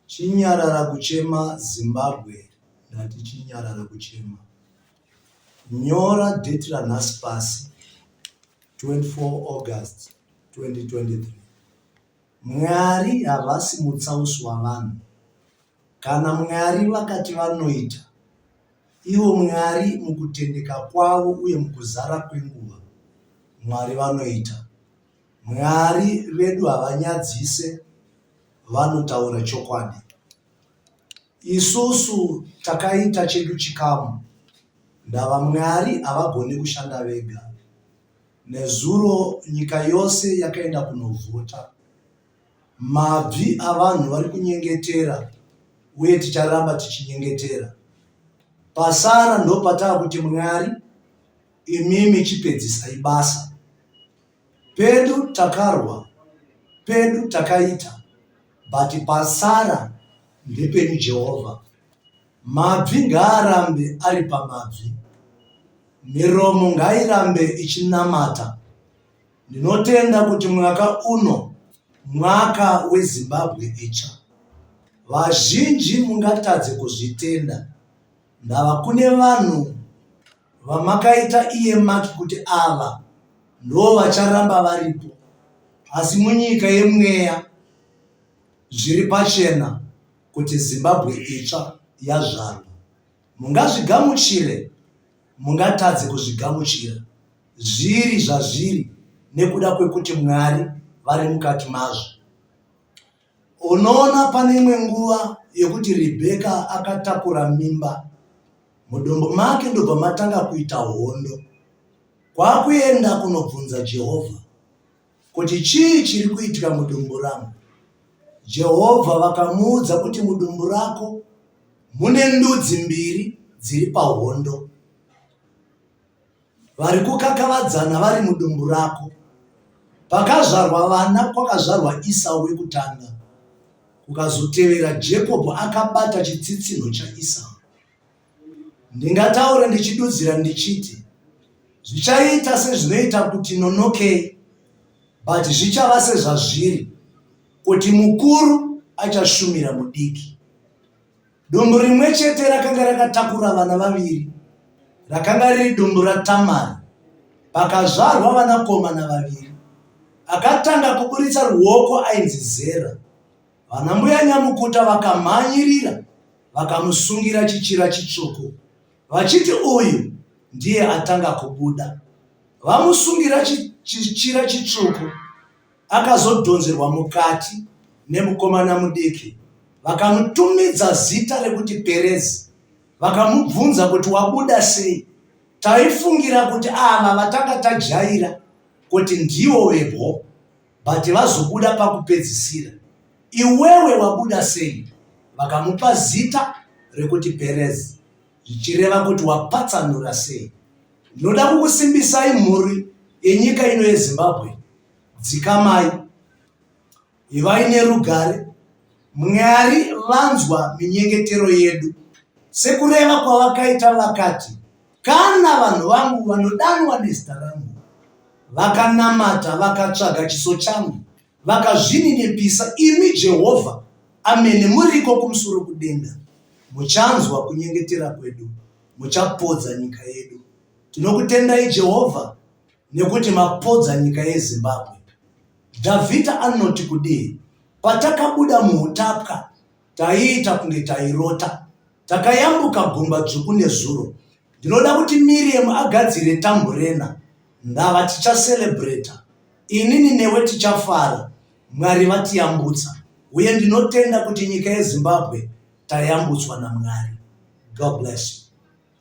Chinyarara kuchema Zimbabwe, ndati chinyarara kuchema. Nyora date ranhasi pasi 24 August 2023. Mwari havasi mutsausi wavanhu. Kana Mwari vakati vanoita, ivo Mwari mukutendeka kwavo uye mukuzara kwenguva, Mwari vanoita. Mwari vedu havanyadzise, vanotaura chokwadi. Isusu takaita chedu chikamu. Ndava Mwari havagoni kushanda vega. Nezuro nyika yose yakaenda kunovhota. Mabvi avanhu vari kunyengetera uye ticharamba tichinyengetera. Pasara ndo patava kuti Mwari, imimi chipedzisai basa. Pedu takarwa, pedu takaita, but pasara ndepenyu Jehovha. Mabvi ngaarambe ari pamabvi, miromo ngairambe ichinamata. Ndinotenda kuti mwaka uno mwaka weZimbabwe itsva. Vazhinji mungatadze kuzvitenda. Ndava kune vanhu vamakaita iye maki kuti ava ndo vacharamba varipo, asi munyika yemweya zviri pachena kuti Zimbabwe itsva yazvarwa. Mungazvigamuchire, mungatadze kuzvigamuchira. Zviri zvazviri nekuda kwekuti Mwari vari mukati mazvo. Unoona pane imwe nguva yekuti Rebheka akatakura mimba, mudumbu make ndobva matanga kuita hondo. Kwakuenda kunobvunza Jehovha kuti chii chiri kuitika mudumbu rangu. Jehovha vakamuudza kuti mudumbu rako mune ndudzi mbiri dziri pahondo, vari kukakavadzana vari mudumbu rako. Pakazvarwa vana kwakazvarwa Esau wekutanga, kukazotevera Jacob akabata chitsitsinho chaEsau. Ndingataura ndichidudzira ndichiti zvichaita sezvinoita kuti nonokei, but zvichava sezvazviri kuti mukuru achashumira mudiki. Dumbu rimwe chete rakanga rakatakura vana vaviri, rakanga riri dumbu raTamari. Pakazvarwa vanakomana vaviri, akatanga kuburitsa ruoko ainzi Zera. Vanambuya nyamukuta vakamhanyirira vakamusungira chichira chitsvuku, vachiti uyu ndiye atanga kubuda. Vamusungira chichira chitsvuku, akazodhonzerwa mukati nemukomana mudiki. Vakamutumidza zita rekuti Perezi. Vakamubvunza kuti wabuda sei? Taifungira kuti ava vatanga tajaira kuti ndivo vepo, but vazobuda pakupedzisira. Iwewe wabuda sei? Vakamupa zita rekuti Perezi, zvichireva kuti wapatsanura sei. Ndinoda kukusimbisai mhuri yenyika ino yeZimbabwe. Dzikamai, ivai nerugare. Mwari vanzwa minyengetero yedu, sekureva kwavakaita vakati, kana vanhu vangu vanodanwa nezita rangu vakanamata vakatsvaga chiso changu vakazvininipisa, imi Jehovha amene muriko kumusoro kudenga, muchanzwa kunyengetera kwedu, muchapodza nyika yedu. Tinokutendai Jehovha nekuti mapodza nyika yeZimbabwe. Dhavhidha anoti kudii? Patakabuda muutapwa taiita kunge tairota, takayambuka gungwa dzvuku nezuro. Ndinoda kuti Miriam agadzire tamburena, ndava tichacelebrata, inini newe tichafara. Mwari vatiyambutsa, uye ndinotenda kuti nyika yeZimbabwe tayambutswa naMwari. God bless you.